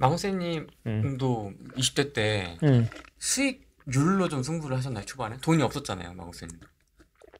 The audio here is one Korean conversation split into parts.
마고쌤님도 20대 때 수익률로 좀 승부를 하셨나요? 초반에? 돈이 없었잖아요, 마고쌤님.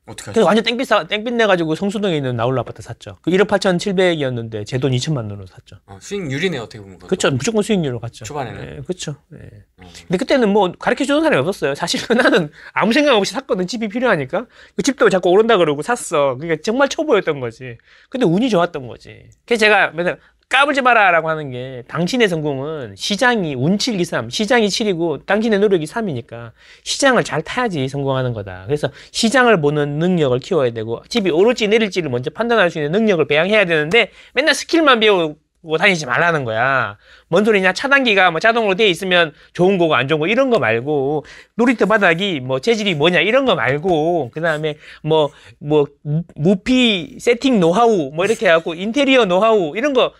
어떻게 하셨어요? 완전 땡빛 내가지고 성수동에 있는 나홀로 아파트 샀죠. 그 1억 8,700이었는데 제 돈 2천만 원으로 샀죠. 수익률이네, 어떻게 보면. 그렇죠. 무조건 수익률로 갔죠. 초반에는? 네, 그렇죠. 네. 근데 그때는 뭐 가르쳐주는 사람이 없었어요. 사실 나는 아무 생각 없이 샀거든. 집이 필요하니까. 그 집도 자꾸 오른다 그러고 샀어. 그러니까 정말 초보였던 거지. 근데 운이 좋았던 거지. 그래서 제가 맨날 까불지 마라라고 하는 게 당신의 성공은 시장이 운 7, 2, 3, 시장이 7이고 당신의 노력이 3이니까 시장을 잘 타야지 성공하는 거다. 그래서 시장을 보는 능력을 키워야 되고 집이 오를지 내릴지를 먼저 판단할 수 있는 능력을 배양해야 되는데 맨날 스킬만 배우고 다니지 말라는 거야. 뭔 소리냐? 차단기가 뭐 자동으로 돼 있으면 좋은 거고 안 좋은 거 이런 거 말고 놀이터 바닥이 뭐 재질이 뭐냐 이런 거 말고 그다음에 뭐 무피 세팅 노하우 뭐 이렇게 해갖고 인테리어 노하우 이런 거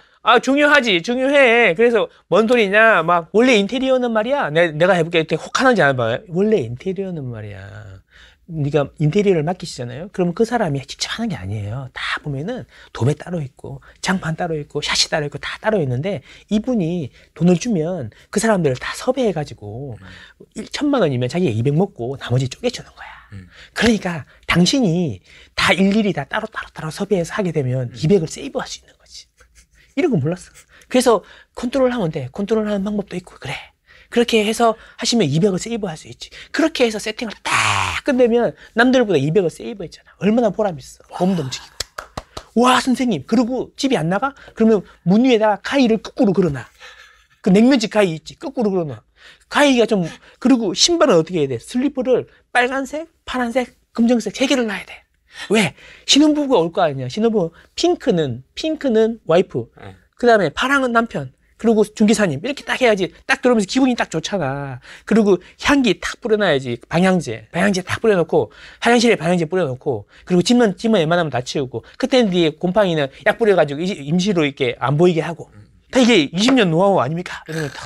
중요하지, 중요해. 그래서, 뭔 소리냐, 막, 원래 인테리어는 말이야. 내가 해볼게. 되게 혹하는지 안 봐요. 원래 인테리어는 말이야. 네가 인테리어를 맡기시잖아요? 그러면 그 사람이 직접 하는 게 아니에요. 다 보면은, 도매 따로 있고, 장판 따로 있고, 샷이 따로 있고, 다 따로 있는데, 이분이 돈을 주면 그 사람들을 다 섭외해가지고, 1,000만 원이면 자기가 200 먹고, 나머지 쪼개주는 거야. 그러니까, 당신이 다 일일이 다 따로 섭외해서 하게 되면, 200을 세이브할 수 있는 거지. 이런 거 몰랐어. 그래서 컨트롤하면 돼. 컨트롤하는 방법도 있고 그래. 그렇게 해서 하시면 200을 세이브할 수 있지. 그렇게 해서 세팅을 딱 끝내면 남들보다 200을 세이브했잖아. 얼마나 보람 있어. 몸도 움직이고. 와 선생님. 그리고 집이 안 나가? 그러면 문 위에다가 가위를 거꾸로 걸어놔. 그 냉면집 가위 있지. 거꾸로 걸어놔. 가위가 좀 그리고 신발은 어떻게 해야 돼? 슬리퍼를 빨간색, 파란색, 검정색 3개를 놔야 돼. 왜? 신혼부부가 올 거 아니야. 신혼부부 핑크는 와이프. 그 다음에 파랑은 남편. 그리고 중개사님. 이렇게 딱 해야지. 딱 들어오면서 기분이 딱 좋잖아. 그리고 향기 탁 뿌려놔야지. 방향제 탁 뿌려놓고 화장실에 방향제 뿌려놓고 그리고 집은 웬만하면 다 치우고 그때는 뒤에 곰팡이는 약 뿌려가지고 임시로 이렇게 안 보이게 하고 다 이게 20년 노하우 아닙니까? 이러면 다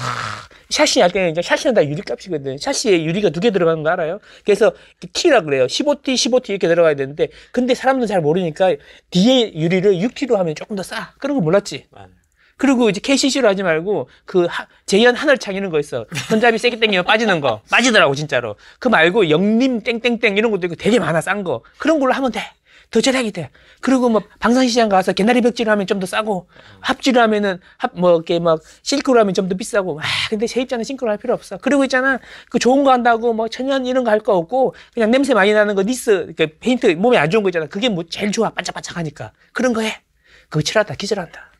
샤시 할 때는 이제 샤시는 다 유리값이거든. 샤시에 유리가 2개 들어가는 거 알아요? 그래서 T라 그래요. 15T 이렇게 들어가야 되는데 근데 사람들은 잘 모르니까 뒤에 유리를 6T로 하면 조금 더 싸. 그런 거 몰랐지? 그리고 이제 KCC로 하지 말고 그 재현 하늘창 이런 거 있어. 손잡이 세게 당기면 빠지는 거. 빠지더라고 진짜로. 그 말고 영림 땡땡땡 이런 것도 있고 되게 많아 싼 거. 그런 걸로 하면 돼. 더 절약이 돼. 그리고 뭐 방산시장 가서 개나리 벽지를 하면 좀 더 싸고 합지를 하면은 이렇게 막 싱크로 하면 좀 더 비싸고 근데 세입자는 싱크로 할 필요 없어. 그리고 있잖아 그 좋은 거 한다고 뭐 천연 이런 거 할 거 없고 그냥 냄새 많이 나는 거 니스 그 페인트 몸에 안 좋은 거 있잖아. 그게 뭐 제일 좋아 반짝반짝하니까 그런 거 해. 그거 칠하다 기절한다.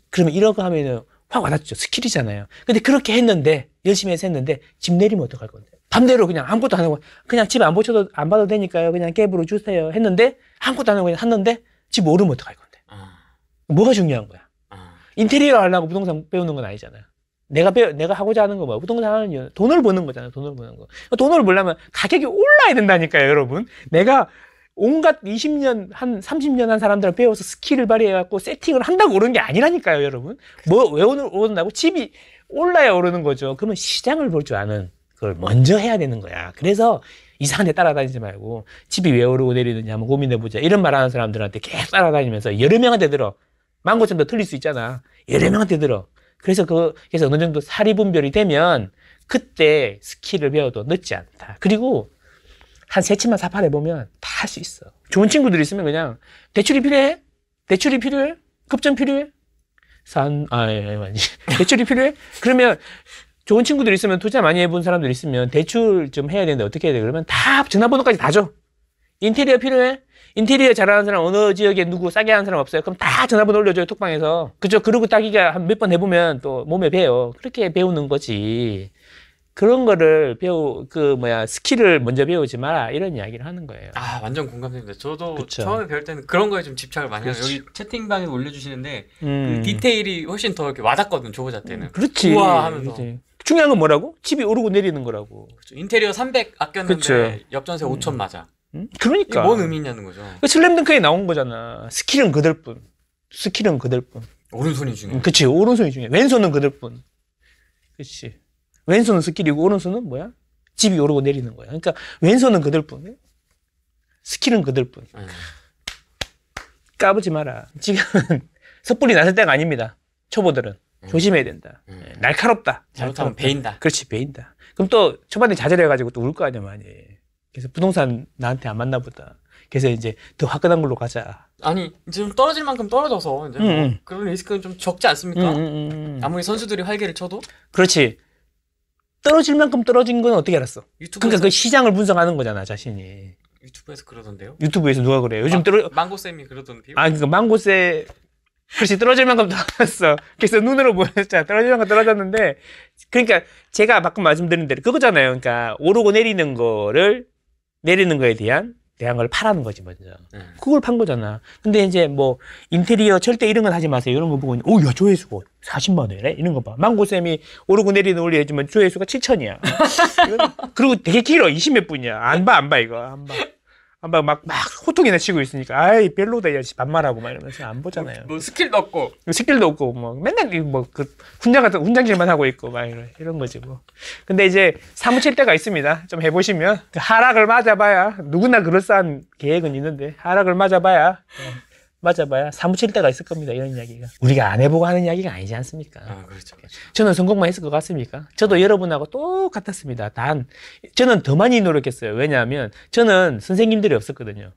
그러면 이런 거 하면은 확 와닿죠. 스킬이잖아요. 근데 그렇게 했는데 열심히 해서 했는데 집 내리면 어떡할 건데? 밤대로 그냥 아무것도 안 하고 그냥 집 안 봐도 되니까요. 그냥 갭으로 주세요 했는데 아무것도 안 하고 그냥 샀는데 집 오르면 어떡할 건데? 뭐가 중요한 거야? 인테리어 하려고 부동산 배우는 건 아니잖아요. 내가 하고자 하는 거 뭐야? 부동산 하는 이유는 돈을 버는 거잖아요. 돈을 버는 거. 돈을 벌려면 가격이 올라야 된다니까요, 여러분. 내가 온갖 20년, 한 30년 한 사람들을 배워서 스킬을 발휘해갖고 세팅을 한다고 오르는 게 아니라니까요, 여러분. 왜 오른다고? 집이 올라야 오르는 거죠. 그러면 시장을 볼 줄 아는 그걸 먼저 해야 되는 거야. 그래서 이상한 데 따라다니지 말고 집이 왜 오르고 내리느냐 한번 고민해보자. 이런 말 하는 사람들한테 계속 따라다니면서 여러 명한테 들어. 15,000도 틀릴 수 있잖아. 여러 명한테 들어. 그래서 그래서 어느 정도 사리분별이 되면 그때 스킬을 배워도 늦지 않다. 그리고 한 3치만 사팔해보면 다 할 수 있어. 좋은 친구들이 있으면 그냥 대출이 필요해? 급전 필요해? 대출이 필요해? 그러면 좋은 친구들이 있으면 투자 많이 해본 사람들이 있으면 대출 좀 해야 되는데 어떻게 해야 돼? 그러면 다 전화번호까지 다 줘. 인테리어 필요해? 인테리어 잘하는 사람 어느 지역에 누구 싸게 하는 사람 없어요? 그럼 다 전화번호 올려줘요, 톡방에서. 그죠? 그러고 따기가 한 몇 번 해보면 또 몸에 배요. 그렇게 배우는 거지. 그런 거를 스킬을 먼저 배우지 마라. 이런 이야기를 하는 거예요. 완전 공감됩니다. 저도 그쵸. 처음에 배울 때는 그런 거에 좀 집착을 많이 해요. 여기 채팅방에 올려주시는데 그 디테일이 훨씬 더 이렇게 와닿거든, 초보자 때는. 그렇지. 우와 하면서. 중요한 건 뭐라고? 집이 오르고 내리는 거라고. 그쵸. 인테리어 300 아꼈는데 그쵸. 옆전세 5천 맞아. 그러니까. 이게 뭔 의미 있냐는 거죠. 슬램덩크에 나온 거잖아. 스킬은 그들 뿐. 오른손이 중요해. 그치. 오른손이 중요해. 왼손은 그들 뿐. 그치. 왼손은 스킬이고 오른손은 뭐야? 집이 오르고 내리는 거야. 그러니까 왼손은 그들 뿐. 스킬은 그들 뿐. 까부지 마라. 지금은 섣불리 나설 때가 아닙니다. 초보들은. 조심해야 된다. 날카롭다. 잘못하면 베인다. 그렇지, 베인다. 그럼 또 초반에 좌절해가지고 또 울 거 아니야, 많이. 그래서 부동산 나한테 안 맞나 보다. 그래서 이제 더 화끈한 걸로 가자. 아니 이제 좀 떨어질 만큼 떨어져서 이제 뭐 그런 리스크는 좀 적지 않습니까? 아무리 선수들이 활개를 쳐도. 그렇지. 떨어질 만큼 떨어진 건 어떻게 알았어? 유튜브에서, 그러니까 그 시장을 분석하는 거잖아, 자신이. 유튜브에서 그러던데요? 유튜브에서 누가 그래? 요즘 망고쌤이 그러던데요? 아, 그러니까 망고세 그렇지, 떨어질 만큼 떨어졌어. 그래서 눈으로 보였잖아. 떨어질 만큼 떨어졌는데, 그러니까 제가 방금 말씀드린 대로 그거잖아요. 그러니까 오르고 내리는 거에 대한 걸 파라는 거지, 먼저. 그걸 판 거잖아. 근데 이제 뭐, 인테리어 절대 이런 건 하지 마세요. 이런 거 보고, 오, 야, 조회수가 40만 원이래? 이런 거 봐. 망고쌤이 오르고 내리는 올리지만 조회수가 7천이야. 그리고 되게 길어. 20몇 분이야. 안 봐, 이거. 안 봐. 막 호통이나 치고 있으니까, 아이, 별로다, 야, 반말하고 막 이러면서 안 보잖아요. 뭐 스킬도 없고. 스킬도 없고, 뭐, 맨날, 훈장질만 하고 있고, 막 이런 거지, 뭐. 근데 이제 사무칠 때가 있습니다. 좀 해보시면. 하락을 맞아봐야, 누구나 그럴싸한 계획은 있는데, 하락을 맞아봐야 사무칠 때가 있을 겁니다, 이런 이야기가. 우리가 안 해보고 하는 이야기가 아니지 않습니까? 아, 그렇죠. 저는 성공만 했을 것 같습니까? 저도 여러분하고 똑같았습니다. 저는 더 많이 노력했어요. 왜냐하면 저는 선생님들이 없었거든요.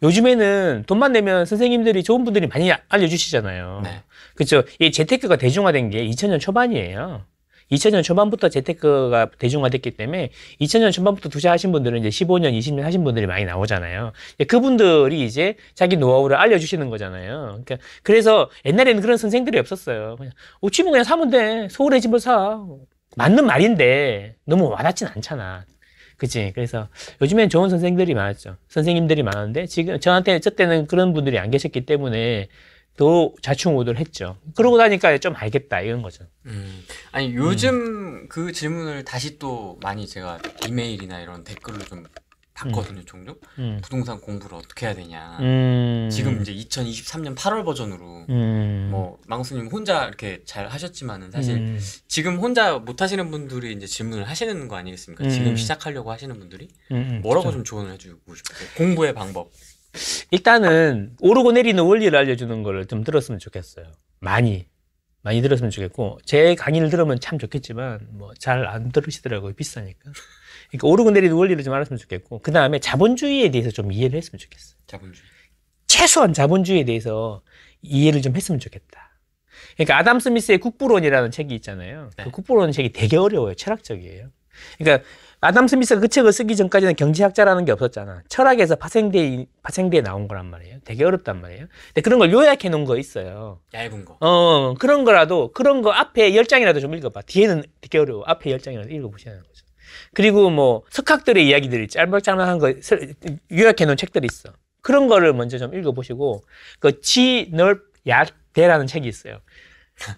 요즘에는 돈만 내면 선생님들이 좋은 분들이 많이 알려주시잖아요. 네. 그렇죠. 이 재테크가 대중화된 게 2000년 초반이에요. 2000년 초반부터 재테크가 대중화됐기 때문에 2000년 초반부터 투자하신 분들은 이제 15년, 20년 하신 분들이 많이 나오잖아요. 그분들이 이제 자기 노하우를 알려주시는 거잖아요. 그러니까 그래서 옛날에는 그런 선생들이 없었어요. 그냥 집은 그냥 사면 돼. 서울에 집을 사. 맞는 말인데 너무 와닿진 않잖아. 그치? 그래서 요즘엔 좋은 선생들이 많았죠. 선생님들이 많은데 지금 저 때는 그런 분들이 안 계셨기 때문에 더 좌충우돌 했죠. 그러고 나니까 좀 알겠다 이런 거죠. 아니 요즘 그 질문을 다시 또 많이 제가 이메일이나 이런 댓글로 좀 봤거든요, 종종. 부동산 공부를 어떻게 해야 되냐. 지금 이제 2023년 8월 버전으로 뭐 망수님 혼자 이렇게 잘 하셨지만은 사실 지금 혼자 못 하시는 분들이 이제 질문을 하시는 거 아니겠습니까? 지금 시작하려고 하시는 분들이 뭐라고 그렇죠. 좀 조언을 해주고 싶어요? 공부의 방법. 일단은 오르고 내리는 원리를 알려주는 걸 좀 들었으면 좋겠어요. 많이 들었으면 좋겠고, 제 강의를 들으면 참 좋겠지만 뭐 잘 안 들으시더라고요. 비싸니까. 그러니까 오르고 내리는 원리를 좀 알았으면 좋겠고, 그 다음에 자본주의에 대해서 좀 이해를 했으면 좋겠어요. 자본주의. 최소한 자본주의에 대해서 이해를 좀 했으면 좋겠다. 그러니까 아담 스미스의 국부론이라는 책이 있잖아요. 네. 그 국부론 책이 되게 어려워요. 철학적이에요. 그러니까 아담 스미스가 그 책을 쓰기 전까지는 경제학자라는 게 없었잖아. 철학에서 파생대에 나온 거란 말이에요. 되게 어렵단 말이에요. 근데 그런 걸 요약해 놓은 거 있어요. 얇은 거. 그런 거 앞에 10장이라도 좀 읽어봐. 뒤에는 되게 어려워. 앞에 10장이라도 읽어보시는 거죠. 그리고 뭐 석학들의 이야기들이 짤막짤막한 거 요약해 놓은 책들이 있어. 그런 거를 먼저 좀 읽어보시고, 그 얇대라는 책이 있어요.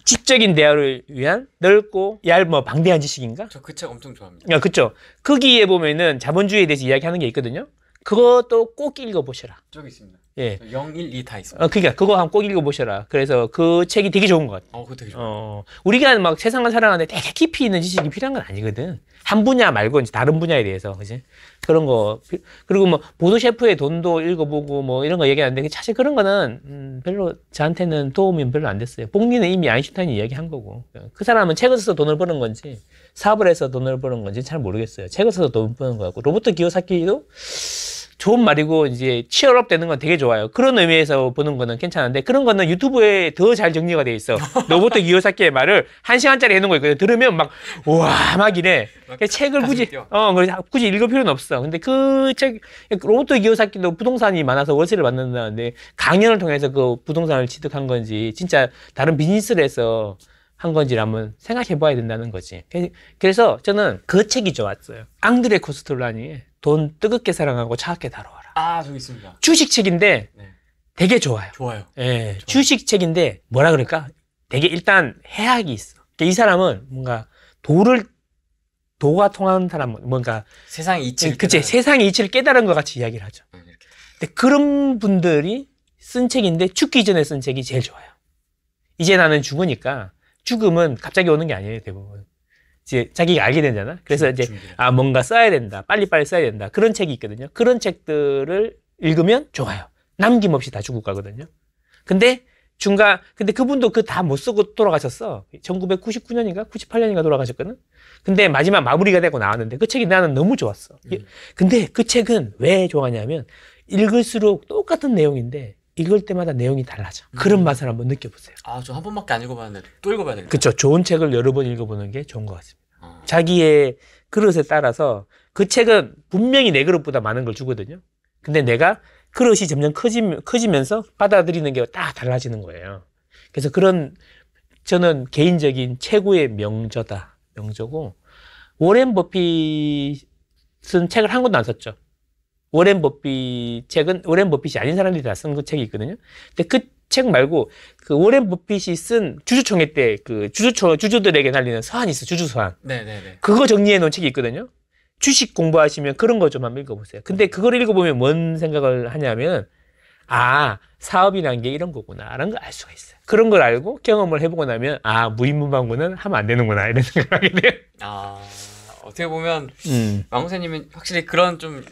지적인 대화를 위한 넓고 방대한 지식인가? 저 그 책 엄청 좋아합니다. 그쵸. 거기에 보면은 자본주의에 대해서 이야기하는 게 있거든요. 그것도 꼭 읽어보셔라. 저기 있습니다. 예. 0, 1, 2 다 있습니다. 그러니까 그거 한번 꼭 읽어보셔라. 그래서 그 책이 되게 좋은 것 같아. 그거 되게 좋아요. 우리가 막 세상을 살아가는데 되게 깊이 있는 지식이 필요한 건 아니거든. 한 분야 말고 이제 다른 분야에 대해서, 그지? 그런 거. 그리고 뭐 보도 셰프의 돈도 읽어보고 뭐 이런 거 얘기하는데 사실 그런 거는 별로 저한테는 도움이 별로 안 됐어요. 복리는 이미 아인슈타인이 이야기한 거고. 그 사람은 책을 써서 돈을 버는 건지 사업을 해서 돈을 버는 건지 잘 모르겠어요. 책을 써서 돈 버는 거 같고, 로버트 기요사키도 좋은 말이고 이제 치얼업 되는 건 되게 좋아요. 그런 의미에서 보는 거는 괜찮은데, 그런 거는 유튜브에 더 잘 정리가 돼 있어. 로버트 기요사키의 말을 1시간짜리 해놓은 거 있거든. 들으면 막 우와 막 이래. 책을 굳이 읽을 필요는 없어. 근데 그 책, 로버트 기요사키도 부동산이 많아서 월세를 받는다는데 강연을 통해서 그 부동산을 취득한 건지 진짜 다른 비즈니스를 해서 한 건지를 한번 생각해 봐야 된다는 거지. 그래서 저는 그 책이 좋았어요. 앙드레 코스톨라니의 돈 뜨겁게 사랑하고 차갑게 다뤄와라. 아, 저기 있습니다. 주식책인데 네. 되게 좋아요. 좋아요. 예, 주식책인데 뭐라 그럴까? 되게 일단 해학이 있어. 이 사람은 뭔가 도가 통하는 사람, 뭔가 세상의 이치를 그치, 세상의 이치를 깨달은 것 같이 이야기를 하죠. 이렇게. 근데 그런 분들이 쓴 책인데 죽기 전에 쓴 책이 제일 좋아요. 이제 나는 죽으니까, 죽음은 갑자기 오는 게 아니에요, 대부분. 이제 자기가 알게 되잖아. 그래서 이제 뭔가 써야 된다, 빨리빨리 써야 된다, 그런 책이 있거든요. 그런 책들을 읽으면 좋아요. 남김없이 다 죽을 거거든요. 근데 근데 그분도 그 다 못 쓰고 돌아가셨어. 1999년인가 98년인가 돌아가셨거든. 근데 마지막 마무리가 되고 나왔는데 그 책이 나는 너무 좋았어. 근데 그 책은 왜 좋아하냐면 읽을수록 똑같은 내용인데 읽을 때마다 내용이 달라져. 그런 맛을 한번 느껴보세요. 아, 저 한 번밖에 안 읽어봤는데 또 읽어봐야 되겠다. 그렇죠. 좋은 책을 여러 번 읽어보는 게 좋은 것 같습니다. 자기의 그릇에 따라서 그 책은 분명히 내 그릇보다 많은 걸 주거든요. 근데 내가 그릇이 점점 커지면서 받아들이는 게 딱 달라지는 거예요. 그래서 저는 개인적인 최고의 명저고, 워렌 버핏은 책을 한 권도 안 썼죠. 워렌 버핏이 아닌 사람들이 다 쓴 그 책이 있거든요. 근데 그 책 말고 그 워렌 버핏이 쓴 주주총회 때 그 주주들에게 날리는 서한이 있어. 주주서한. 네네네. 그거 정리해 놓은 책이 있거든요. 주식 공부하시면 그런 거 좀 한번 읽어보세요. 근데 그걸 읽어보면 뭔 생각을 하냐면, 아, 사업이란 게 이런 거구나라는 걸 알 수가 있어요. 그런 걸 알고 경험을 해보고 나면, 아, 무인문방구는 하면 안 되는구나 이런 생각을 하게 돼요. 아, 어떻게 보면 왕선생님은 확실히 그런 좀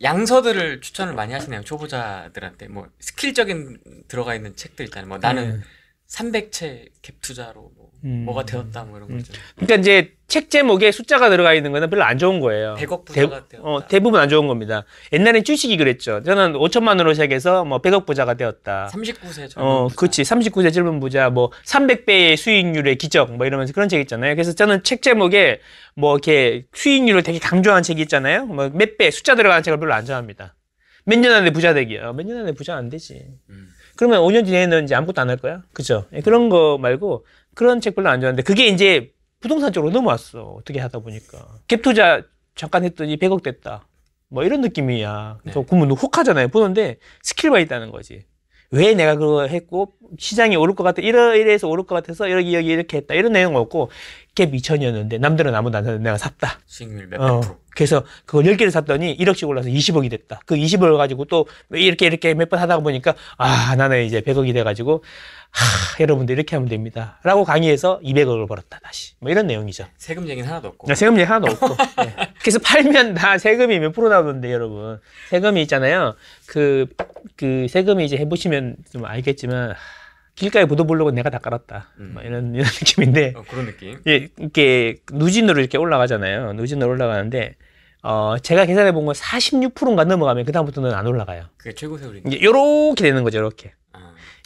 양서들을 추천을 많이 하시네요. 초보자들한테. 뭐 스킬적인 들어가 있는 책들 있잖아요. 뭐 나는 300채 갭 투자로 뭐가 되었다 뭐 이런 거죠. 그러니까 이제 책 제목에 숫자가 들어가 있는 거는 별로 안 좋은 거예요. 100억 부자가 되었다. 대부분 안 좋은 겁니다. 옛날엔 주식이 그랬죠. 저는 5천만 원으로 시작해서 뭐 100억 부자가 되었다. 39세 젊은 부자. 그렇지. 39세 젊은 부자, 뭐 300배의 수익률의 기적, 뭐 이러면서 그런 책 있잖아요. 그래서 저는 책 제목에 뭐 이렇게 수익률을 되게 강조한 책이 있잖아요. 뭐 몇 배, 숫자 들어가는 책을 별로 안 좋아합니다. 몇 년 안에 부자 되기요. 몇 년 안에 부자 안 되지. 그러면 5년 뒤에는 이제 아무것도 안 할 거야. 그죠? 그런 거 말고 그런 책 별로 안 좋아하는데 그게 이제 부동산 쪽으로 넘어왔어. 어떻게 하다 보니까. 갭 투자 잠깐 했더니 100억 됐다. 뭐 이런 느낌이야. 네. 그러면 혹 하잖아요. 보는데 스킬만 있다는 거지. 왜 내가 그거 했고 시장이 오를 것 같아. 이래서 오를 것 같아서 여기 이렇게 했다. 이런 내용 없고 갭 2천이었는데 남들은 아무도 안 샀는데 내가 샀다. 수익률 몇백 프로. 그래서 그걸 10개를 샀더니 1억씩 올라서 20억이 됐다. 그 20억을 가지고 또 이렇게 몇 번 하다 보니까 아, 나는 이제 100억이 돼가지고 여러분들 이렇게 하면 됩니다. 라고 강의해서 200억을 벌었다, 다시. 뭐 이런 내용이죠. 세금 얘기는 하나도 없고. 세금 얘기 하나도 없고. 네. 그래서 팔면 다 세금이 몇 프로 나오는데, 여러분. 세금이 있잖아요. 그 세금이 이제 해보시면 좀 알겠지만, 길가에 보도블록은 내가 다 깔았다. 뭐 이런 느낌인데. 그런 느낌. 예, 이렇게 누진으로 이렇게 올라가잖아요. 누진으로 올라가는데, 제가 계산해 본 건 46%인가 넘어가면 그다음부터는 안 올라가요. 그게 최고 세율인가? 이제 요렇게 되는 거죠, 요렇게.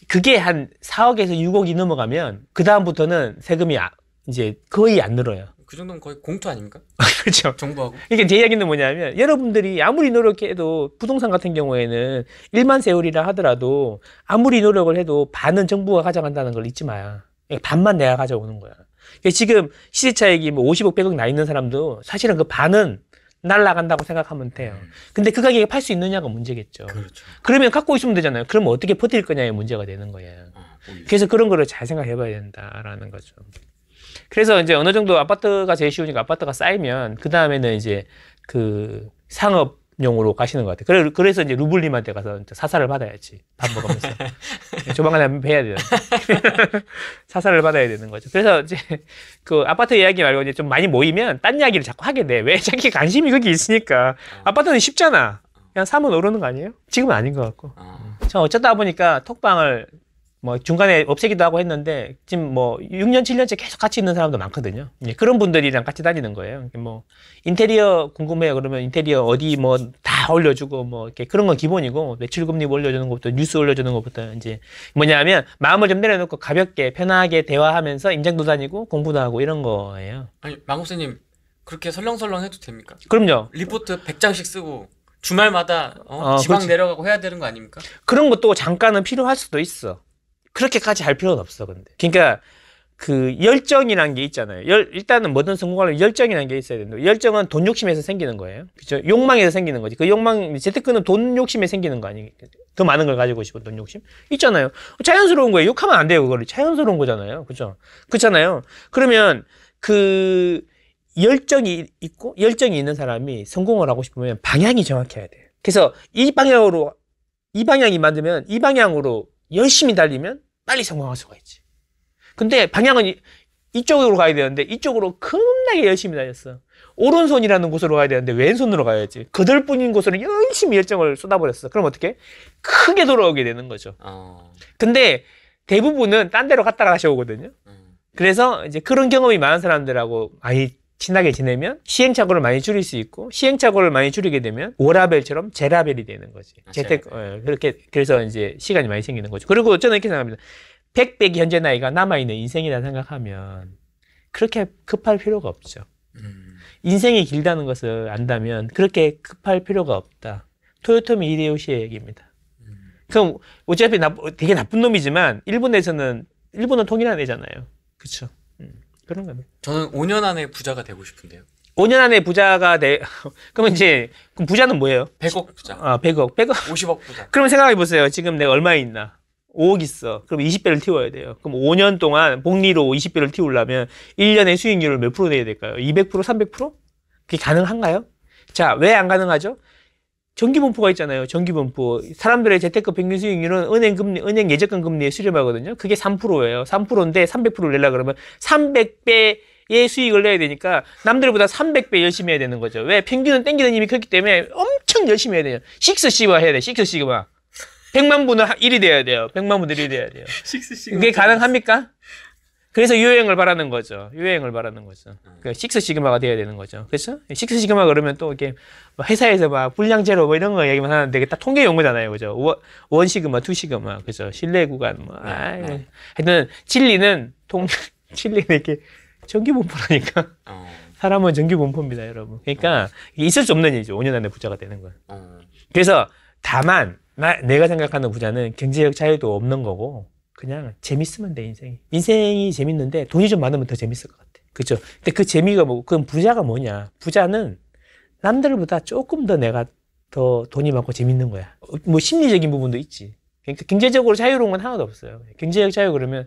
그게 한 4억에서 6억이 넘어가면 그다음부터는 세금이 이제 거의 안 늘어요. 그 정도면 거의 공투 아닙니까? 그렇죠. 정부하고. 그러니까 제 이야기는 뭐냐면 여러분들이 아무리 노력해도 부동산 같은 경우에는 1만 세율이라 하더라도 아무리 노력을 해도 반은 정부가 가져간다는 걸 잊지 마요. 반만 내가 가져오는 거야. 그러니까 지금 시세차익이 뭐 50억, 100억 나 있는 사람도 사실은 그 반은 날라간다고 생각하면 돼요. 근데 그 가격에 팔 수 있느냐가 문제겠죠. 그렇죠. 그러면 갖고 있으면 되잖아요. 그러면 어떻게 버틸 거냐의 문제가 되는 거예요. 그래서 그런 거를 잘 생각해 봐야 된다라는 거죠. 그래서 이제 어느 정도 아파트가 제일 쉬우니까 아파트가 쌓이면 그 다음에는 이제 그 상업용으로 가시는 것 같아요. 그래서 이제 루블님한테 가서 사사를 받아야지. 밥 먹으면서. 조만간에 한번 해야 돼요. 사사를 받아야 되는 거죠. 그래서 이제 그 아파트 이야기 말고 이제 좀 많이 모이면 딴 이야기를 자꾸 하게 돼. 왜? 자기 관심이 거기 있으니까. 아파트는 쉽잖아. 그냥 사면 오르는 거 아니에요? 지금은 아닌 것 같고. 저 어쩌다 보니까 톡방을 뭐 중간에 없애기도 하고 했는데 지금 뭐 6년, 7년째 계속 같이 있는 사람도 많거든요. 그런 분들이랑 같이 다니는 거예요. 뭐 인테리어 궁금해요. 그러면 인테리어 어디 뭐 다 올려주고 뭐 이렇게 그런 건 기본이고 매출금리 올려주는 것부터 뉴스 올려주는 것부터 이제 뭐냐면 마음을 좀 내려놓고 가볍게 편하게 대화하면서 임장도 다니고 공부도 하고 이런 거예요. 아니 망국사님 그렇게 설렁설렁 해도 됩니까? 그럼요. 리포트 100장씩 쓰고 주말마다 지방 그렇지. 내려가고 해야 되는 거 아닙니까? 그런 것도 잠깐은 필요할 수도 있어. 그렇게까지 할 필요는 없어, 근데. 그러니까, 그, 열정이란 게 있잖아요. 일단은 뭐든 성공하려면 열정이란 게 있어야 된다. 열정은 돈 욕심에서 생기는 거예요. 그죠? 욕망에서 생기는 거지. 그 욕망, 재테크는 돈 욕심에 생기는 거 아니에요. 더 많은 걸 가지고 싶은 돈 욕심? 있잖아요. 자연스러운 거예요. 욕하면 안 돼요, 그거를. 자연스러운 거잖아요. 그죠? 그렇잖아요. 그러면, 그, 열정이 있고, 열정이 있는 사람이 성공을 하고 싶으면 방향이 정확해야 돼요. 그래서 이 방향이 맞으면 이 방향으로 열심히 달리면 빨리 성공할 수가 있지. 근데 방향은 이쪽으로 가야 되는데 이쪽으로 겁나게 열심히 달렸어. 오른손이라는 곳으로 가야 되는데 왼손으로 가야지. 거들뿐인 곳으로 열심히 열정을 쏟아버렸어. 그럼 어떻게? 크게 돌아오게 되는 거죠. 근데 대부분은 딴 데로 갔다가 다시 오거든요. 그래서 이제 그런 경험이 많은 사람들하고 많이 친하게 지내면 시행착오를 많이 줄일 수 있고, 시행착오를 많이 줄이게 되면 오라벨처럼 제라벨이 되는 거지. 그렇게 그래서 이제 시간이 많이 생기는 거죠. 그리고 저는 이렇게 생각합니다. 100백이 현재 나이가 남아있는 인생이라 생각하면 그렇게 급할 필요가 없죠. 인생이 길다는 것을 안다면 그렇게 급할 필요가 없다. 토요토미 히데요시의 얘기입니다. 그럼 어차피 되게 나쁜 놈이지만 일본은 통일한 애잖아요. 그렇죠. 그런 겁니다. 저는 5년 안에 부자가 되고 싶은데요. 5년 안에 부자가 그러면 이제 그럼 부자는 뭐예요? 100억 부자. 100억. 50억 부자. 그러면 생각해 보세요. 지금 내가 얼마에 있나? 5억 있어. 그럼 20배를 틔워야 돼요. 그럼 5년 동안 복리로 20배를 틔우려면 1년에 수익률을 몇 프로 내야 될까요? 200%, 300%? 그게 가능한가요? 자, 왜 안 가능하죠? 정기분포가 있잖아요. 정기분포. 사람들의 재테크 평균 수익률은 은행 예적금 금리에 수렴하거든요. 그게 3%예요. 3%인데 300%를 내려고 그러면 300배의 수익을 내야 되니까 남들보다 300배 열심히 해야 되는 거죠. 왜? 평균은 땡기는 힘이 크기 때문에 엄청 열심히 해야 돼요. 식스 시그마 해야 돼. 식스 시그마. 100만 분은 1이 돼야 돼요. 100만 분들이 1이 돼야 돼요. 그게 가능합니까? 그래서 유행을 바라는 거죠. 그러니까 식스 시그마가 돼야 되는 거죠. 그렇죠? 식스 시그마 그러면 또 이렇게 회사에서 막 불량 제로 뭐 이런 거 얘기만 하는데 이게 다 통계 용어잖아요. 그죠? 원 시그마, 투 시그마. 그죠? 신뢰 구간 뭐. 하여튼 진리는 이렇게 정기 분포라니까. 사람은 정기 분포입니다, 여러분. 그러니까 있을 수 없는 일이죠. 5년 안에 부자가 되는 건. 그래서 다만 내가 생각하는 부자는 경제적 자유도 없는 거고 그냥 재밌으면 돼, 인생이 재밌는데 돈이 좀 많으면 더 재밌을 것 같아. 그죠? 근데 그 재미가 그럼 부자가 뭐냐? 부자는 남들보다 조금 더 내가 더 돈이 많고 재밌는 거야. 뭐 심리적인 부분도 있지. 그러니까 경제적으로 자유로운 건 하나도 없어요. 경제적 자유 그러면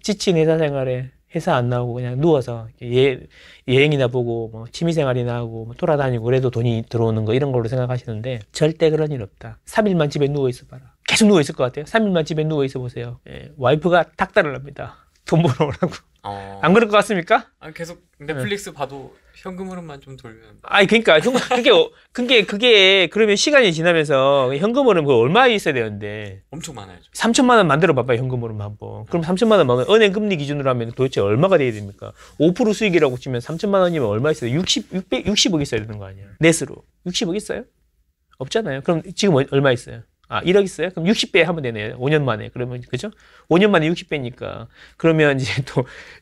지친 회사 생활에 회사 안 나오고 그냥 누워서 여행이나 보고 뭐 취미생활이나 하고 뭐 돌아다니고 그래도 돈이 들어오는 거 이런 걸로 생각하시는데 절대 그런 일 없다. 3일만 집에 누워 있어 봐라. 계속 누워 있을 것 같아요. 3일만 집에 누워 있어 보세요. 와이프가 닥달을 합니다. 돈 벌어오라고. 안 그럴 것 같습니까? 계속 넷플릭스 봐도 현금 흐름만 좀 돌면. 그러니까 그게 그러면 시간이 지나면서 현금 흐름 얼마 있어야 되는데. 엄청 많아요. 3천만 원 만들어 봐봐요. 현금 흐름 한번. 그럼 3천만 원 만원 은행 금리 기준으로 하면 도대체 얼마가 돼야 됩니까? 5% 수익이라고 치면 3천만 원이면 얼마 있어요? 60억 있어야 되는 거 아니야? 넷으로. 60억 있어요? 없잖아요. 그럼 지금 얼마 있어요? 1억 있어요? 그럼 60배 하면 되네요. 5년 만에. 그러면, 그죠? 5년 만에 60배니까. 그러면 이제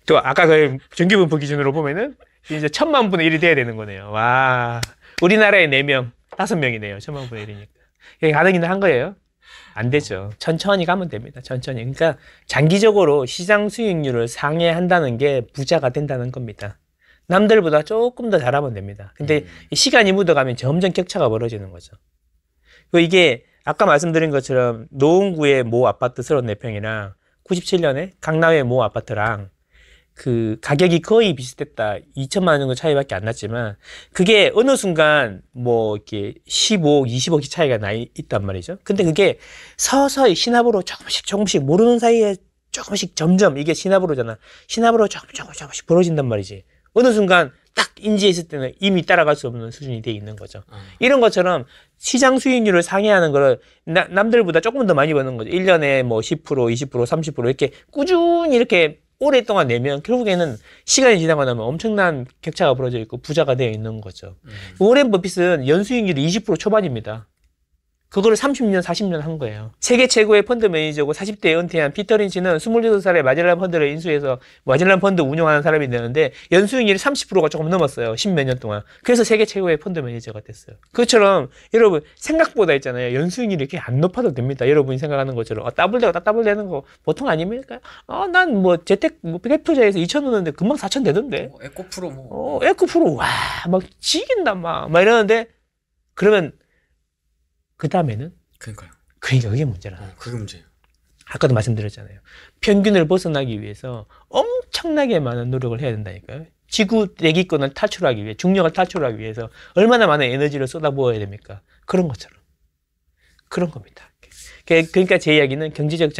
또 아까 그 정기분포 기준으로 보면은 이제 1000만 분의 1이 돼야 되는 거네요. 와. 우리나라에 4명, 5명이네요. 1000만 분의 1이니까. 이게 가능이는 한 거예요? 안 되죠. 천천히 가면 됩니다. 천천히. 그러니까 장기적으로 시장 수익률을 상회한다는 게 부자가 된다는 겁니다. 남들보다 조금 더 잘하면 됩니다. 근데 시간이 묻어가면 점점 격차가 벌어지는 거죠. 이게 아까 말씀드린 것처럼 노원구의 모 아파트 34평이랑 97년에 강남의 모 아파트랑 그 가격이 거의 비슷했다. 2천만 원 정도 차이밖에 안 났지만 그게 어느 순간 뭐 이렇게 15억, 20억이 차이가 있단 말이죠. 근데 그게 서서히 시나브로 조금씩 모르는 사이에 조금씩 점점 이게 시나브로잖아. 시나브로 조금씩 벌어진단 말이지. 어느 순간 딱 인지했을 때는 이미 따라갈 수 없는 수준이 돼 있는 거죠. 이런 것처럼 시장 수익률을 상회하는 거를 남들보다 조금 더 많이 버는 거죠. 1년에 뭐 10%, 20%, 30% 이렇게 꾸준히 이렇게 오랫동안 내면 결국에는 시간이 지나고 나면 엄청난 격차가 벌어져 있고 부자가 되어 있는 거죠. 워렌 버핏은 연수익률이 20% 초반입니다. 그거를 30년, 40년 한 거예요. 세계 최고의 펀드 매니저고 40대에 은퇴한 피터 린치는 26살에 마젤란 펀드를 인수해서 마젤란 펀드 운영하는 사람이 되는데 연수익률이 30%가 조금 넘었어요. 10몇 년 동안. 그래서 세계 최고의 펀드 매니저가 됐어요. 그것처럼 여러분 생각보다 있잖아요. 연수익률이 이렇게 안 높아도 됩니다. 여러분이 생각하는 것처럼 더블되는 거 보통 아닙니까? 난 뭐 재택 투자해서 2천 넣었는데 금방 4천 되던데. 에코프로 뭐. 에코프로 와 막 지긴다 막 이러는데 그러면 그 다음에는? 그러니까 그게 문제라. 그게 문제예요. 아까도 말씀드렸잖아요. 평균을 벗어나기 위해서 엄청나게 많은 노력을 해야 된다니까요. 지구 대기권을 탈출하기 위해, 중력을 탈출하기 위해서 얼마나 많은 에너지를 쏟아부어야 됩니까? 그런 것처럼. 그런 겁니다. 그러니까 제 이야기는 경제적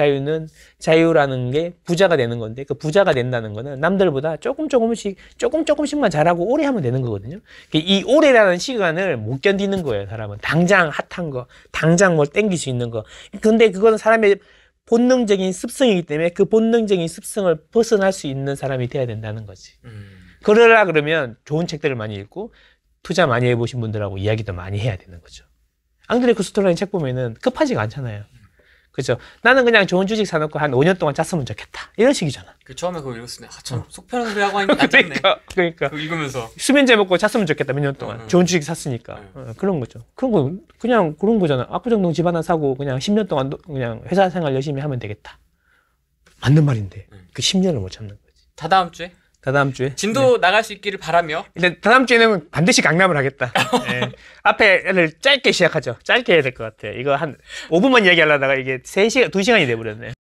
자유라는 게 부자가 되는 건데 그 부자가 된다는 거는 남들보다 조금씩만 잘하고 오래 하면 되는 거거든요. 이 오래라는 시간을 못 견디는 거예요, 사람은. 당장 핫한 거, 당장 뭘 땡길 수 있는 거. 근데 그거는 사람의 본능적인 습성이기 때문에 그 본능적인 습성을 벗어날 수 있는 사람이 돼야 된다는 거지. 그러라 그러면 좋은 책들을 많이 읽고 투자 많이 해보신 분들하고 이야기도 많이 해야 되는 거죠. 앙드레 쿠스토라는 책 보면은 급하지가 않잖아요. 그죠? 나는 그냥 좋은 주식 사놓고 한 5년 동안 짰으면 좋겠다. 이런 식이잖아. 그 처음에 그거 읽었을 때, 참, 속 편한 소리 하고 앉았네. 그러니까. 그거 읽으면서. 수면제 먹고 잤으면 좋겠다. 몇 년 동안. 좋은 주식 샀으니까. 그런 거죠. 그런 거, 그냥 그런 거잖아. 압구정동 집 하나 사고 그냥 10년 동안 그냥 회사 생활 열심히 하면 되겠다. 맞는 말인데. 그 10년을 못 참는 거지. 다다음 주에? 다다음 주에. 진도 나갈 수 있기를 바라며. 일단 다다음 주에는 반드시 강남을 하겠다. 네. 앞에를 짧게 시작하죠. 짧게 해야 될 것 같아. 이거 한 5분만 이야기하려다가 이게 3시간, 2시간이 돼버렸네.